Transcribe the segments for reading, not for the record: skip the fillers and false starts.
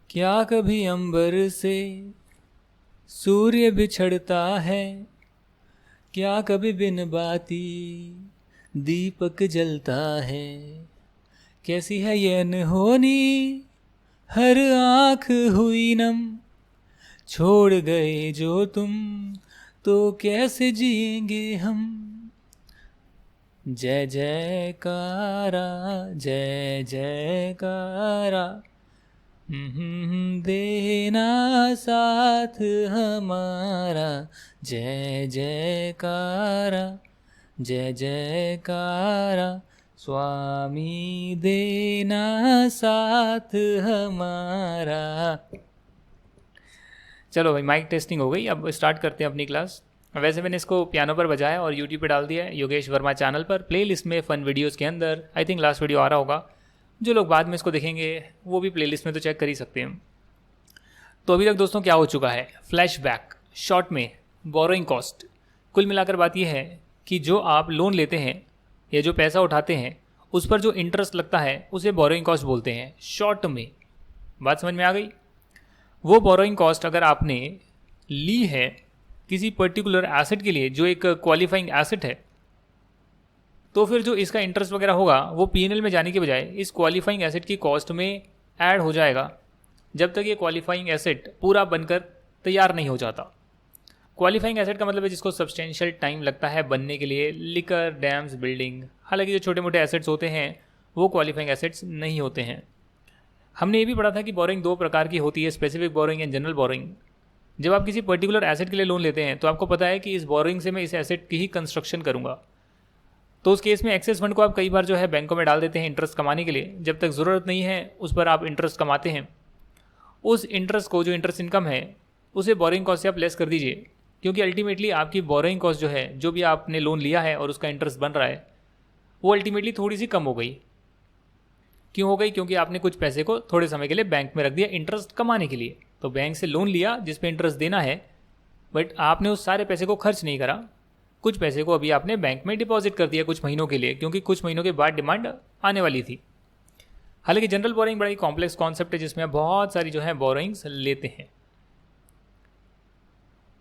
क्या कभी अंबर से सूर्य बिछड़ता है, क्या कभी बिन बाती दीपक जलता है। कैसी है ये अनहोनी, हर आँख हुई नम, छोड़ गए जो तुम तो कैसे जिएंगे हम। जय जयकारा, जय जयकारा, देना साथ हमारा। जय जयकारा, जय जयकारा, स्वामी देना साथ हमारा। चलो भाई, माइक टेस्टिंग हो गई, अब स्टार्ट करते हैं अपनी क्लास। वैसे मैंने इसको पियानो पर बजाया और यूट्यूब पे डाल दिया है योगेश वर्मा चैनल पर, प्लेलिस्ट में फ़न वीडियोस के अंदर। आई थिंक लास्ट वीडियो आ रहा होगा, जो लोग बाद में इसको देखेंगे वो भी प्लेलिस्ट में तो चेक कर ही सकते हैं। तो अभी तक दोस्तों क्या हो चुका है, फ्लैशबैक, शॉर्ट में बोरोइंग कॉस्ट। कुल मिलाकर बात यह है कि जो आप लोन लेते हैं या जो पैसा उठाते हैं उस पर जो इंटरेस्ट लगता है उसे बोरोइंग कॉस्ट बोलते हैं शॉर्ट में। बात समझ में आ गई। वो बोरोइंग कॉस्ट अगर आपने ली है किसी पर्टिकुलर एसेट के लिए जो एक क्वालिफाइंग एसेट है, तो फिर जो इसका इंटरेस्ट वगैरह होगा वो पीएनएल में जाने के बजाय इस क्वालिफाइंग एसेट की कॉस्ट में ऐड हो जाएगा, जब तक ये क्वालिफाइंग एसेट पूरा बनकर तैयार नहीं हो जाता। क्वालिफाइंग एसेट का मतलब है जिसको सब्सटेंशियल टाइम लगता है बनने के लिए, लिकर, डैम्स, बिल्डिंग। हालांकि जो छोटे मोटे एसेट्स होते हैं वो क्वालिफाइंग एसेट्स नहीं होते हैं। हमने ये भी पढ़ा था कि बोरिंग दो प्रकार की होती है, specific boring and general boring. जब आप किसी पर्टिकुलर एसेट के लिए लोन लेते हैं तो आपको पता है कि इस बोरिंग से मैं इस एसेट की ही कंस्ट्रक्शन करूंगा, तो उस केस में एक्सेस फंड को आप कई बार जो है बैंकों में डाल देते हैं इंटरेस्ट कमाने के लिए। जब तक ज़रूरत नहीं है उस पर आप इंटरेस्ट कमाते हैं। उस इंटरेस्ट को, जो इंटरेस्ट इनकम है, उसे बोरिंग कॉस्ट से आप लेस कर दीजिए, क्योंकि अल्टीमेटली आपकी बोरिंग कॉस्ट जो है, जो भी आपने लोन लिया है और उसका इंटरेस्ट बन रहा है, वो अल्टीमेटली थोड़ी सी कम हो गई। क्यों हो गई? क्योंकि आपने कुछ पैसे को थोड़े समय के लिए बैंक में रख दिया इंटरेस्ट कमाने के लिए। तो बैंक से लोन लिया जिस पे इंटरेस्ट देना है, बट आपने उस सारे पैसे को खर्च नहीं करा। कुछ पैसे को अभी आपने बैंक में डिपॉजिट कर दिया कुछ महीनों के लिए, क्योंकि कुछ महीनों के बाद डिमांड आने वाली थी। हालांकि जनरल बोरिंग बड़ा ही कॉम्प्लेक्स कॉन्सेप्ट है, जिसमें बहुत सारी जो है बोरिंग्स लेते हैं,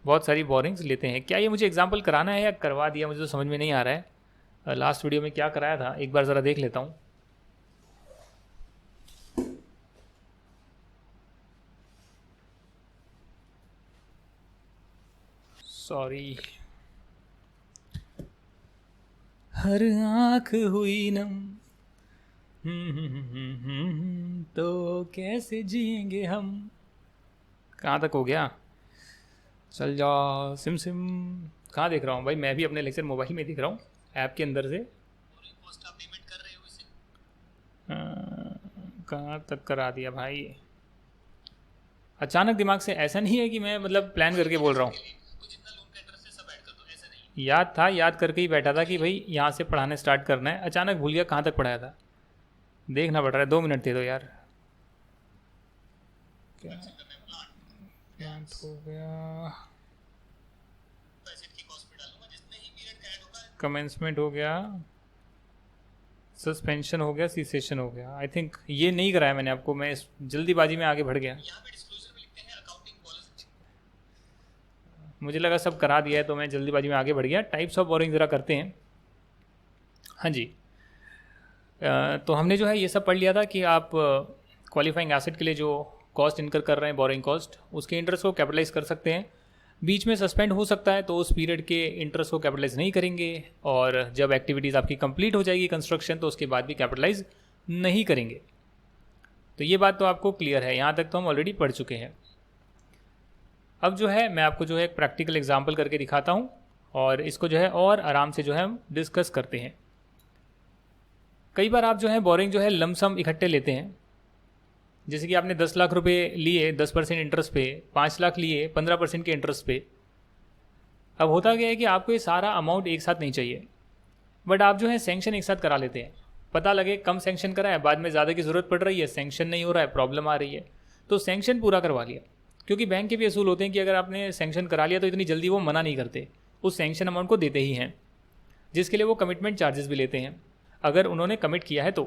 बहुत सारी बोरिंग्स लेते हैं। क्या ये मुझे एग्जाम्पल कराना है या करवा दिया, मुझे तो समझ में नहीं आ रहा है। लास्ट वीडियो में क्या कराया था एक बार ज़रा देख लेता हूँ। सॉरी। हर आँख हुई नम, तो कैसे जिएंगे हम। कहाँ तक हो गया? चल जाओ सिम सिम। कहाँ देख रहा हूँ भाई, मैं भी अपने लेक्चर मोबाइल में देख रहा हूँ, ऐप के अंदर से। कहाँ तक करा दिया भाई? अचानक दिमाग से ऐसा नहीं है कि मैं मतलब प्लान करके बोल रहा हूँ। याद था, याद करके ही बैठा था कि भाई यहाँ से पढ़ाने स्टार्ट करना है। अचानक भूल गया कहाँ तक पढ़ाया था, देखना पड़ रहा है। 2 मिनट दे दो यार। क्या हो गया? कमेंसमेंट हो गया, सस्पेंशन हो गया, सीसेशन हो गया। आई थिंक ये नहीं कराया मैंने आपको, मैं इस जल्दीबाजी में आगे बढ़ गया। मुझे लगा सब करा दिया है तो मैं जल्दीबाजी में आगे बढ़ गया। टाइप्स ऑफ बोरिंग ज़रा करते हैं। हाँ जी, तो हमने जो है ये सब पढ़ लिया था कि आप क्वालिफाइंग एसेट के लिए जो कॉस्ट इनकर कर रहे हैं, बोरिंग कॉस्ट, उसके इंटरेस्ट को कैपिटलाइज कर सकते हैं। बीच में सस्पेंड हो सकता है तो उस पीरियड के इंटरेस्ट को कैपिटलाइज नहीं करेंगे, और जब एक्टिविटीज़ आपकी कंप्लीट हो जाएगी कंस्ट्रक्शन, तो उसके बाद भी कैपिटलाइज नहीं करेंगे। तो ये बात तो आपको क्लियर है, यहाँ तक तो हम ऑलरेडी पढ़ चुके हैं। अब जो है मैं आपको जो है एक प्रैक्टिकल एग्जाम्पल करके दिखाता हूँ, और इसको जो है और आराम से जो है हम डिस्कस करते हैं। कई बार आप जो है बोरिंग जो है लमसम इकट्ठे लेते हैं। जैसे कि आपने 10 लाख रुपए लिए 10% इंटरेस्ट पे, 5 लाख लिए 15% के इंटरेस्ट पे। अब होता क्या है कि आपको ये सारा अमाउंट एक साथ नहीं चाहिए, बट आप जो है सेंक्शन एक साथ करा लेते हैं। पता लगे कम सेंक्शन करा है, बाद में ज़्यादा की ज़रूरत पड़ रही है, सेंक्शन नहीं हो रहा है, प्रॉब्लम आ रही है, तो सेंक्शन पूरा करवा लिया। क्योंकि बैंक के भी असूल होते हैं कि अगर आपने सेंक्शन करा लिया तो इतनी जल्दी वो मना नहीं करते, उस सेंक्शन अमाउंट को देते ही हैं, जिसके लिए वो कमिटमेंट चार्जेस भी लेते हैं अगर उन्होंने कमिट किया है तो।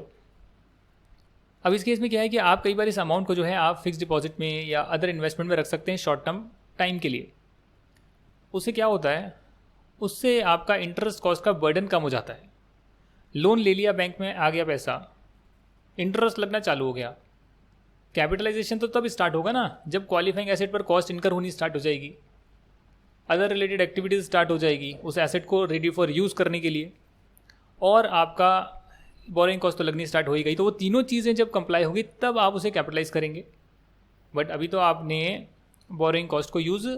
अब इस केस में क्या है कि आप कई बार इस अमाउंट को जो है आप फिक्स डिपॉजिट में या अदर इन्वेस्टमेंट में रख सकते हैं शॉर्ट टर्म टाइम के लिए। उससे क्या होता है, उससे आपका इंटरेस्ट कॉस्ट का बर्डन कम हो जाता है। लोन ले लिया, बैंक में आ गया पैसा, इंटरेस्ट लगना चालू हो गया। कैपिटलाइजेशन तो तब स्टार्ट होगा ना जब क्वालिफाइंग एसेट पर कॉस्ट इनकर होनी स्टार्ट हो जाएगी, अदर रिलेटेड एक्टिविटीज स्टार्ट हो जाएगी उस एसेट को रेडी फॉर यूज़ करने के लिए, और आपका बोरिंग कॉस्ट तो लगनी स्टार्ट हो ही गई। तो वो तीनों चीज़ें जब कंप्लाई होगी तब आप उसे कैपिटलाइज करेंगे। बट अभी तो आपने बोरिंग कॉस्ट को यूज़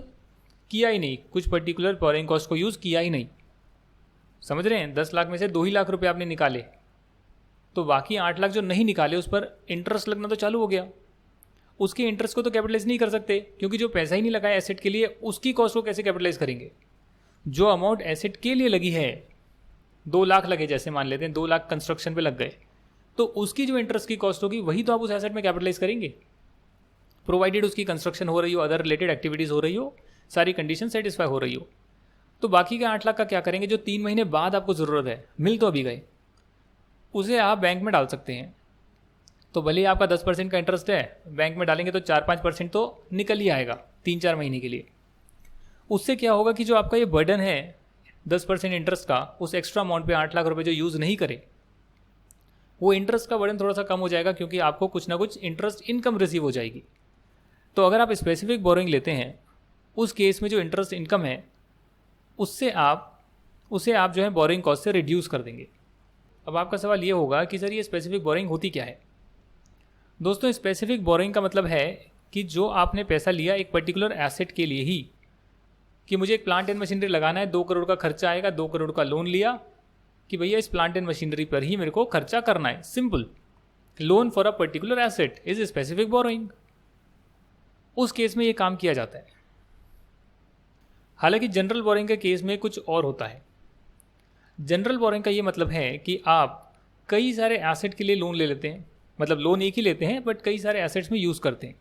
किया ही नहीं, कुछ पर्टिकुलर बोरिंग कॉस्ट को यूज़ किया ही नहीं। समझ रहे हैं, 10 लाख में से 2 ही लाख रुपए आपने निकाले, तो बाकी 8 लाख जो नहीं निकाले उस पर इंटरेस्ट लगना तो चालू हो गया। उसके इंटरेस्ट को तो कैपिटलाइज नहीं कर सकते क्योंकि जो पैसा ही नहीं लगाया एसेट के लिए उसकी कॉस्ट को कैसे कैपिटलाइज करेंगे। जो अमाउंट एसेट के लिए लगी है, 2 लाख लगे जैसे मान लेते हैं, 2 लाख कंस्ट्रक्शन पे लग गए, तो उसकी जो इंटरेस्ट की कॉस्ट होगी वही तो आप उस एसेट में कैपिटलाइज करेंगे, प्रोवाइडेड उसकी कंस्ट्रक्शन हो रही हो, अदर रिलेटेड एक्टिविटीज़ हो रही हो, सारी कंडीशन सेटिस्फाई हो रही हो। तो बाकी के 8 लाख का क्या करेंगे जो 3 महीने बाद आपको ज़रूरत है, मिल तो अभी गए, उसे आप बैंक में डाल सकते हैं। तो भले ही आपका 10% का इंटरेस्ट है, बैंक में डालेंगे तो 4-5% तो निकल ही आएगा 3-4 महीने के लिए। उससे क्या होगा कि जो आपका ये बर्डन है 10% इंटरेस्ट का, उस एक्स्ट्रा अमाउंट पे 8 लाख रुपए जो यूज़ नहीं करे, वो इंटरेस्ट का बर्डन थोड़ा सा कम हो जाएगा क्योंकि आपको कुछ ना कुछ इंटरेस्ट इनकम रिसीव हो जाएगी। तो अगर आप स्पेसिफिक बोरोइंग लेते हैं, उस केस में जो इंटरेस्ट इनकम है उसे आप जो है बोरिंग कॉस्ट से रिड्यूस कर देंगे। अब आपका सवाल ये होगा कि सर ये स्पेसिफिक बोरिंग होती क्या है। दोस्तों, स्पेसिफिक बोरिंग का मतलब है कि जो आपने पैसा लिया एक पर्टिकुलर एसेट के लिए ही, कि मुझे एक प्लांट एंड मशीनरी लगाना है, 2 करोड़ का खर्चा आएगा, 2 करोड़ का लोन लिया कि भैया इस प्लांट एंड मशीनरी पर ही मेरे को खर्चा करना है, simple. Loan for a particular asset is specific boring. उस केस में ये काम किया जाता है। हालांकि जनरल बोरिंग के केस में कुछ और होता है। जनरल बोरिंग का ये मतलब है कि आप कई सारे एसेट के लिए लोन ले लेते हैं, मतलब लोन एक ही लेते हैं बट कई सारे एसेट्स में यूज़ करते हैं।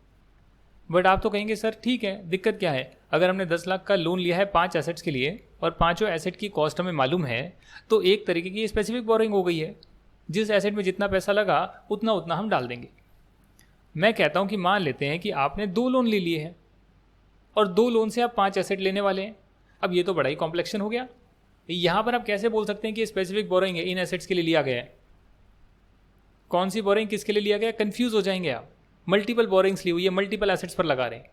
बट आप तो कहेंगे सर ठीक है, दिक्कत क्या है, अगर हमने 10 लाख का लोन लिया है 5 एसेट्स के लिए और पाँचों एसेट की कॉस्ट हमें मालूम है, तो एक तरीके की स्पेसिफिक बोरिंग हो गई है। जिस एसेट में जितना पैसा लगा उतना उतना हम डाल देंगे। मैं कहता हूँ कि मान लेते हैं कि आपने 2 लोन ले लिए हैं और 2 लोन से आप 5 एसेट लेने वाले हैं। अब ये तो बड़ा ही कॉम्प्लेक्शन हो गया। यहाँ पर आप कैसे बोल सकते हैं कि स्पेसिफिक बोरिंग है, इन एसेट्स के लिए लिया गया है, कौन सी बोरिंग किसके लिए लिया गया, कंफ्यूज हो जाएंगे आप। मल्टीपल बोरिंग्स ली हुई है, मल्टीपल एसेट्स पर लगा रहे हैं,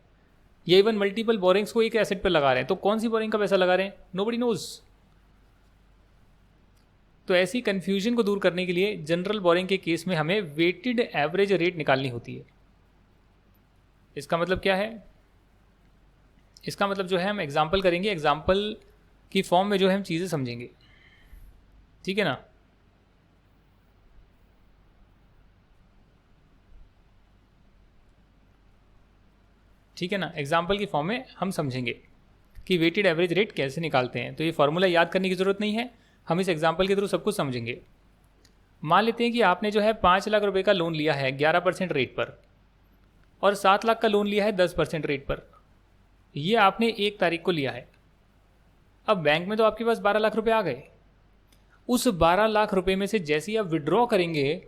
या इवन मल्टीपल बोरिंग्स को एक एसेट पर लगा रहे हैं, तो कौन सी बोरिंग का पैसा लगा रहे हैं, नोबडी नोज। तो ऐसी कंफ्यूजन को दूर करने के लिए जनरल बोरिंग के केस में हमें वेटेड एवरेज रेट निकालनी होती है। इसका मतलब क्या है, इसका मतलब जो है हम एग्जाम्पल करेंगे, एग्जाम्पल की फॉर्म में जो है हम चीज़ें समझेंगे, ठीक है ना। ठीक है ना, एग्जाम्पल की फॉर्म में हम समझेंगे कि वेटेड एवरेज रेट कैसे निकालते हैं। तो ये फॉर्मूला याद करने की ज़रूरत नहीं है, हम इस एग्जाम्पल के थ्रू सब कुछ समझेंगे। मान लेते हैं कि आपने जो है 5 लाख रुपए का लोन लिया है 11% रेट पर, और 7 लाख का लोन लिया है 10% रेट पर। ये आपने 1 तारीख को लिया है। अब बैंक में तो आपके पास 12 लाख रुपए आ गए। उस 12 लाख रुपए में से जैसे ही आप विड्रॉ करेंगे,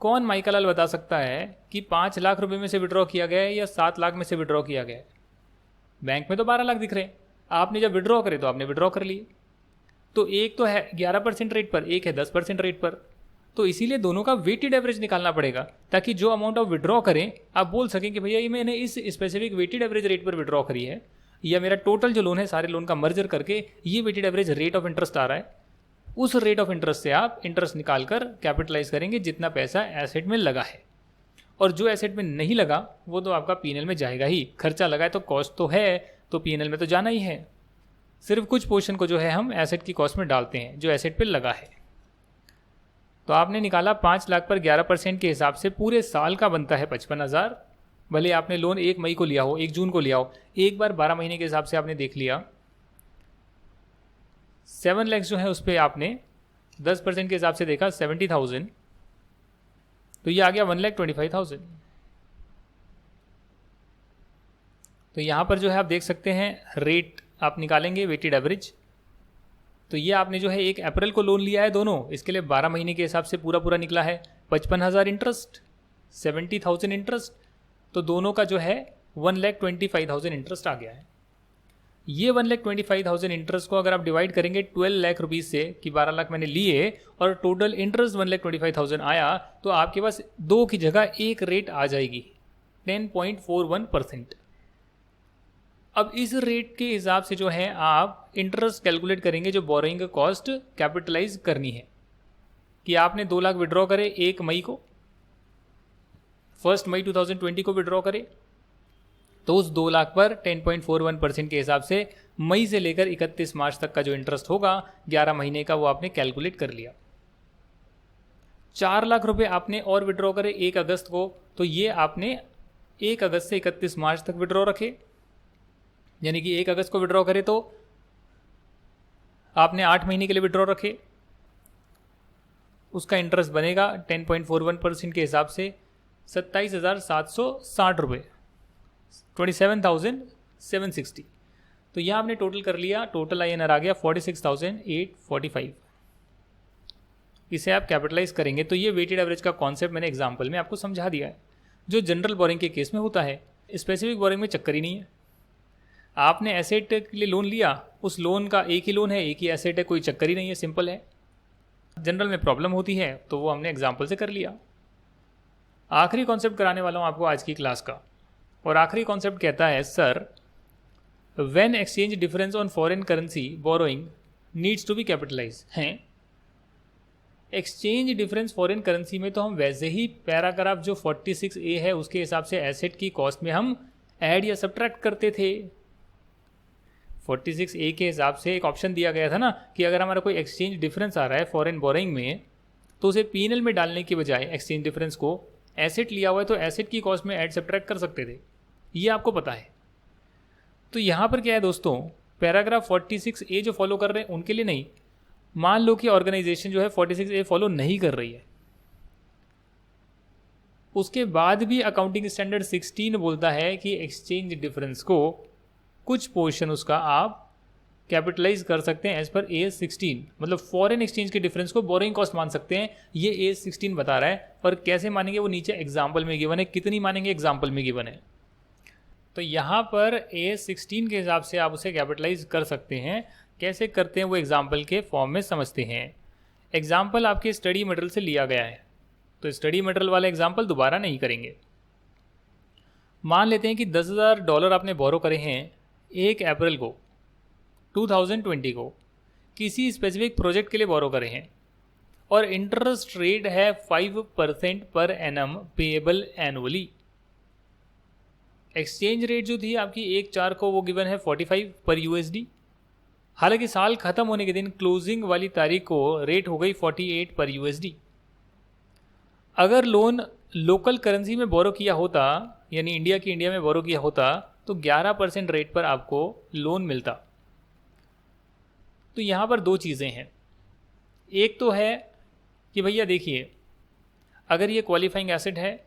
कौन माइका लाल बता सकता है कि 5 लाख रुपए में से विड्रॉ किया गया है या 7 लाख में से विड्रॉ किया गया है। बैंक में तो 12 लाख दिख रहे हैं, आपने जब विड्रॉ करे तो आपने विड्रॉ कर लिए। तो एक तो है 11% रेट पर, एक है 10% रेट पर, तो इसीलिए दोनों का वेटेड एवरेज निकालना पड़ेगा ताकि जो अमाउंट आप विड्रॉ करें आप बोल सकें कि भैया ये मैंने इस स्पेसिफिक वेटेड एवरेज रेट पर विड्रॉ करी है, या मेरा टोटल जो लोन है सारे लोन का मर्जर करके ये weighted average rate of interest आ रहा है। उस रेट ऑफ इंटरेस्ट से आप इंटरेस्ट निकाल कर कैपिटलाइज करेंगे जितना पैसा एसेट में लगा है, और जो एसेट में नहीं लगा वो तो आपका पीएनएल में जाएगा ही। खर्चा लगा है तो कॉस्ट तो है, तो पीएनएल में तो जाना ही है। सिर्फ कुछ पोर्शन को जो है हम एसेट की कॉस्ट में डालते हैं जो एसेट पे लगा है। तो आपने निकाला 5 लाख पर 11% के हिसाब से पूरे साल का बनता है 55,000। भले आपने लोन 1 मई को लिया हो, 1 जून को लिया हो, एक बार 12 महीने के हिसाब से आपने देख लिया। 7 लाख जो है उस पर आपने 10% के हिसाब से देखा 70,000, तो ये आ गया 1,25,000। तो यहाँ पर जो है आप देख सकते हैं रेट आप निकालेंगे वेटेड एवरेज। तो ये आपने जो है 1 अप्रैल को लोन लिया है दोनों, इसके लिए 12 महीने के हिसाब से पूरा निकला है 55,000 इंटरेस्ट, 70,000 इंटरेस्ट, तो दोनों का जो है 1,25,000 इंटरेस्ट आ गया है। ये 1,25,000 इंटरेस्ट को अगर आप डिवाइड करेंगे 12 लाख रुपीज़ से कि 12 लाख मैंने लिए और टोटल इंटरेस्ट 1,25,000 आया, तो आपके पास 2 की जगह एक रेट आ जाएगी 10.41%। अब इस रेट के हिसाब से जो है आप इंटरेस्ट कैलकुलेट करेंगे जो बोरोइंग कॉस्ट कैपिटलाइज करनी है। कि आपने 2 लाख विड्रॉ करे 1 मई को, 1 मई 2020 को विड्रॉ करे, तो उस 2 लाख पर 10.41% के हिसाब से मई से लेकर 31 मार्च तक का जो इंटरेस्ट होगा 11 महीने का, वो आपने कैलकुलेट कर लिया। 4 लाख रुपए आपने और विड्रॉ करे 1 अगस्त को, तो ये आपने 1 अगस्त से 31 मार्च तक विड्रॉ रखे, यानी कि 1 अगस्त को विड्रॉ करे तो आपने 8 महीने के लिए विड्रॉ रखे, उसका इंटरेस्ट बनेगा 10.41% के हिसाब से 27,760 रुपये, 27,760। तो यह आपने टोटल कर लिया, टोटल INR आ गया 46,845। इसे आप कैपिटलाइज करेंगे तो ये वेटेड एवरेज का कॉन्सेप्ट मैंने एग्जांपल में आपको समझा दिया है, जो जनरल बोरिंग के केस में होता है। स्पेसिफिक बोरिंग में चक्कर ही नहीं है। आपने एसेट के लिए लोन लिया, उस लोन का एक ही लोन है, एक ही एसेट है, कोई चक्कर ही नहीं है, सिंपल है। जनरल में प्रॉब्लम होती है तो वो हमने एग्जाम्पल से कर लिया। आखिरी कॉन्सेप्ट कराने वाला हूँ आपको आज की क्लास का, और आखिरी कॉन्सेप्ट कहता है sir, when exchange difference on foreign currency borrowing needs to be capitalize हैं। एक्सचेंज डिफरेंस फॉरेन करेंसी में तो हम वैसे ही पैराग्राफ जो 46A है उसके हिसाब से एसेट की कॉस्ट में हम ऐड या सब्ट्रैक्ट करते थे। 46A के हिसाब से एक ऑप्शन दिया गया था ना कि अगर हमारा कोई एक्सचेंज डिफरेंस आ रहा है फॉरेन बोरोइंग में, तो उसे P&L में डालने के बजाय एक्सचेंज डिफरेंस को एसेट लिया हुआ है तो एसेट की कॉस्ट में ऐड सब्ट्रैक्ट कर सकते थे, ये आपको पता है। तो यहाँ पर क्या है दोस्तों, पैराग्राफ 46A जो फॉलो कर रहे हैं उनके लिए नहीं, मान लो कि ऑर्गेनाइजेशन जो है 46A फॉलो नहीं कर रही है, उसके बाद भी अकाउंटिंग स्टैंडर्ड 16 बोलता है कि एक्सचेंज डिफरेंस को कुछ पोर्शन उसका आप कैपिटलाइज कर सकते हैं एज पर AS 16, मतलब फॉरेन एक्सचेंज के डिफरेंस को बोरिंग कॉस्ट मान सकते हैं, ये AS 16 बता रहा है। और कैसे मानेंगे वो नीचे एग्जाम्पल में गिवन है, कितनी मानेंगे एग्जाम्पल में गिवन है। तो यहाँ पर AS 16 के हिसाब से आप उसे कैपिटलाइज कर सकते हैं। कैसे करते हैं वो एग्जाम्पल के फॉर्म में समझते हैं। एग्जाम्पल आपके स्टडी मटेरियल से लिया गया है, तो स्टडी मटेरियल वाला एग्जाम्पल दोबारा नहीं करेंगे। मान लेते हैं कि $10,000 आपने बोरो करे हैं 1 अप्रैल को 2020 को, किसी स्पेसिफिक प्रोजेक्ट के लिए बोरो करे हैं, और इंटरेस्ट रेट है 5% per annum payable annually. Exchange rate जो थी आपकी 1/4 को वो गिवन है 45 पर USD। हालांकि साल खत्म होने के दिन क्लोजिंग वाली तारीख को रेट हो गई 48 पर USD। अगर लोन लोकल करेंसी में बोरो किया होता, यानी इंडिया में बोरो किया होता, तो 11% रेट पर आपको लोन मिलता। तो यहाँ पर 2 चीज़ें हैं। एक तो है कि भैया देखिए, अगर ये क्वालिफाइंग एसेट है,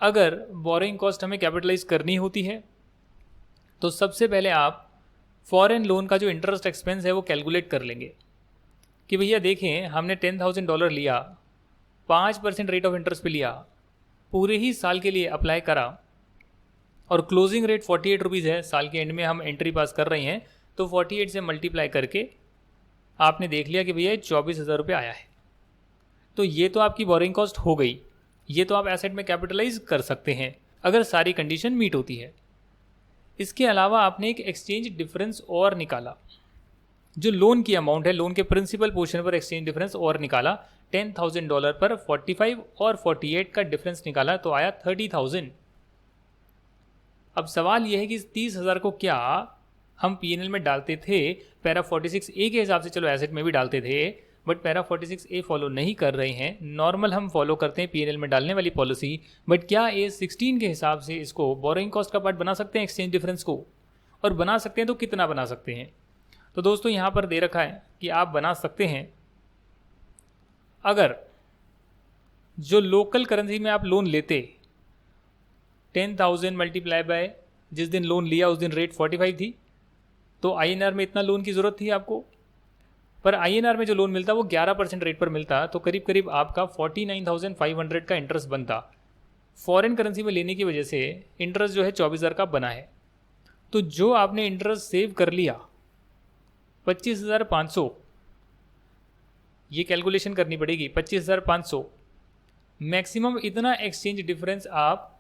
अगर बोरोइंग कॉस्ट हमें कैपिटलाइज करनी होती है तो सबसे पहले आप फॉरेन लोन का जो इंटरेस्ट एक्सपेंस है वो कैलकुलेट कर लेंगे कि भैया देखें, हमने $10,000 लिया, 5% रेट ऑफ इंटरेस्ट पे लिया, पूरे ही साल के लिए अप्लाई करा, और क्लोजिंग रेट 48 रुपीज़ है, साल के एंड में हम एंट्री पास कर रहे हैं, तो 48 से मल्टीप्लाई करके आपने देख लिया कि भैया 24,000 रुपये आया है। तो ये तो आपकी बोरिंग कॉस्ट हो गई, ये तो आप एसेट में कैपिटलाइज कर सकते हैं अगर सारी कंडीशन मीट होती है। इसके अलावा आपने एक एक्सचेंज डिफरेंस और निकाला, जो लोन की अमाउंट है, लोन के प्रिंसिपल पोर्शन पर एक्सचेंज डिफरेंस और निकाला। $10,000 पर 45 और 48 का डिफरेंस निकाला तो आया 30,000। अब सवाल यह है कि इस 30,000 को क्या हम P&L में डालते थे, पैरा 46A के हिसाब से चलो एसेट में भी डालते थे, बट पैरा 46A फॉलो नहीं कर रहे हैं, नॉर्मल हम फॉलो करते हैं P&L में डालने वाली पॉलिसी, बट क्या AS 16 के हिसाब से इसको बोरोइंग कॉस्ट का पार्ट बना सकते हैं एक्सचेंज डिफरेंस को, और बना सकते हैं तो कितना बना सकते हैं। तो दोस्तों यहाँ पर दे रखा है कि आप बना सकते हैं, अगर जो लोकल करेंसी में आप लोन लेते, 10,000 मल्टीप्लाई बाय जिस दिन लोन लिया उस दिन रेट 45 थी, तो INR में इतना लोन की ज़रूरत थी आपको, पर INR में जो लोन मिलता वो 11% रेट पर मिलता, तो करीब करीब आपका 49,500 का इंटरेस्ट बनता। फॉरेन करेंसी में लेने की वजह से इंटरेस्ट जो है 24,000 का बना है। तो जो आपने इंटरेस्ट सेव कर लिया 25,500, ये कैलकुलेशन करनी पड़ेगी 25,500, मैक्सिमम इतना एक्सचेंज डिफरेंस आप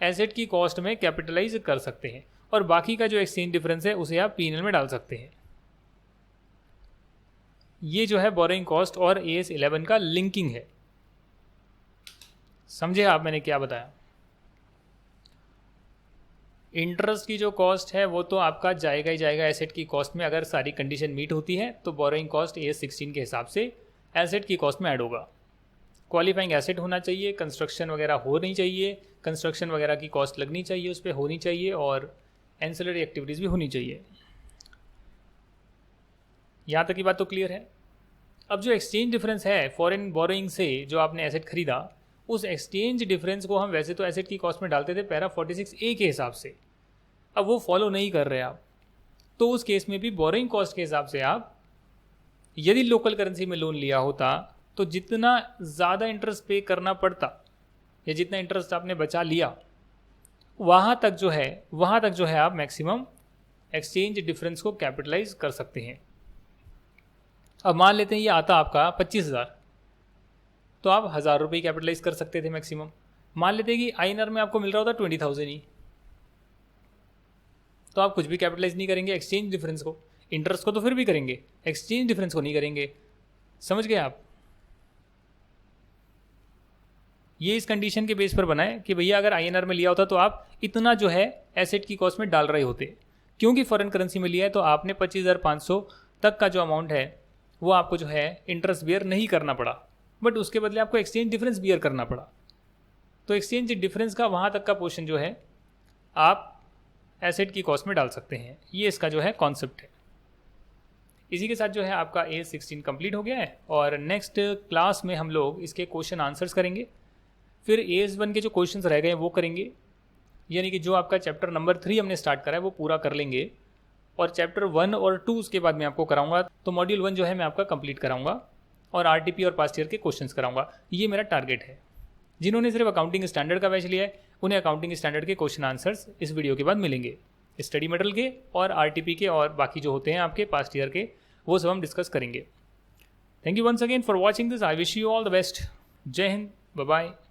एसेट की कॉस्ट में कैपिटलाइज कर सकते हैं और बाकी का जो एक्सचेंज डिफरेंस है उसे आप पीएनएल में डाल सकते हैं। ये जो है बोरोइंग कॉस्ट और AS 11 का लिंकिंग है। समझे आप मैंने क्या बताया? इंटरेस्ट की जो कॉस्ट है वो तो आपका जाएगा ही जाएगा एसेट की कॉस्ट में, अगर सारी कंडीशन मीट होती है तो बोरोइंग कॉस्ट AS 16 के हिसाब से एसेट की कॉस्ट में ऐड होगा। क्वालिफाइंग एसेट होना चाहिए, कंस्ट्रक्शन वगैरह होनी चाहिए, कंस्ट्रक्शन वगैरह की कॉस्ट लगनी चाहिए, उस पर होनी चाहिए, और एंसिलरी एक्टिविटीज़ भी होनी चाहिए। यहाँ तक की बात तो क्लियर है। अब जो एक्सचेंज डिफरेंस है फॉरेन बोरोइंग से जो आपने एसेट खरीदा, उस एक्सचेंज डिफरेंस को हम वैसे तो एसेट की कॉस्ट में डालते थे पैरा 46A के हिसाब से, अब वो फॉलो नहीं कर रहे आप, तो उस केस में भी बोरोइंग कॉस्ट के हिसाब से आप यदि लोकल करेंसी में लोन लिया होता तो जितना ज़्यादा इंटरेस्ट पे करना पड़ता या जितना इंटरेस्ट आपने बचा लिया वहाँ तक जो है आप मैक्सिमम एक्सचेंज डिफरेंस को कैपिटलाइज कर सकते हैं। अब मान लेते हैं ये आता आपका 25,000, तो आप 1,000 रुपये कैपिटलाइज कर सकते थे मैक्सिमम। मान लेते हैं कि INR में आपको मिल रहा होता 20,000 ही, तो आप कुछ भी कैपिटलाइज नहीं करेंगे एक्सचेंज डिफरेंस को। इंटरेस्ट को तो फिर भी करेंगे, एक्सचेंज डिफरेंस को नहीं करेंगे। समझ गए आप? ये इस कंडीशन के बेस पर बना है कि भैया अगर INR में लिया होता तो आप इतना जो है एसेट की कॉस्ट में डाल रहे होते, क्योंकि फॉरेन करेंसी में लिया है तो आपने 25,500 तक का जो अमाउंट है वो आपको जो है इंटरेस्ट बियर नहीं करना पड़ा, बट उसके बदले आपको एक्सचेंज डिफरेंस बियर करना पड़ा। तो एक्सचेंज डिफरेंस का वहाँ तक का पोर्शन जो है आप एसेट की कॉस्ट में डाल सकते हैं। ये इसका जो है कॉन्सेप्ट है। इसी के साथ जो है आपका AS 16 कंप्लीट हो गया है और नेक्स्ट क्लास में हम लोग इसके क्वेश्चन आंसर्स करेंगे, फिर AS 1 के जो क्वेश्चंस रह गए वो करेंगे, यानी कि जो आपका चैप्टर नंबर 3 हमने स्टार्ट करा है वो पूरा कर लेंगे, और चैप्टर 1 और 2 उसके बाद मैं आपको कराऊंगा। तो मॉड्यूल 1 जो है मैं आपका कंप्लीट कराऊंगा और RTP और पास्ट ईयर के क्वेश्चंस कराऊंगा। ये मेरा टारगेट है। जिन्होंने सिर्फ अकाउंटिंग स्टैंडर्ड का बैच लिया है उन्हें अकाउंटिंग स्टैंडर्ड के क्वेश्चन आंसर्स इस वीडियो के बाद मिलेंगे, स्टडी मटेरियल के और RTP के और बाकी जो होते हैं आपके पास्ट ईयर के, वो सब हम डिस्कस करेंगे। Thank you once again for watching this. I wish you all the best. जय हिंद, बाय बाय।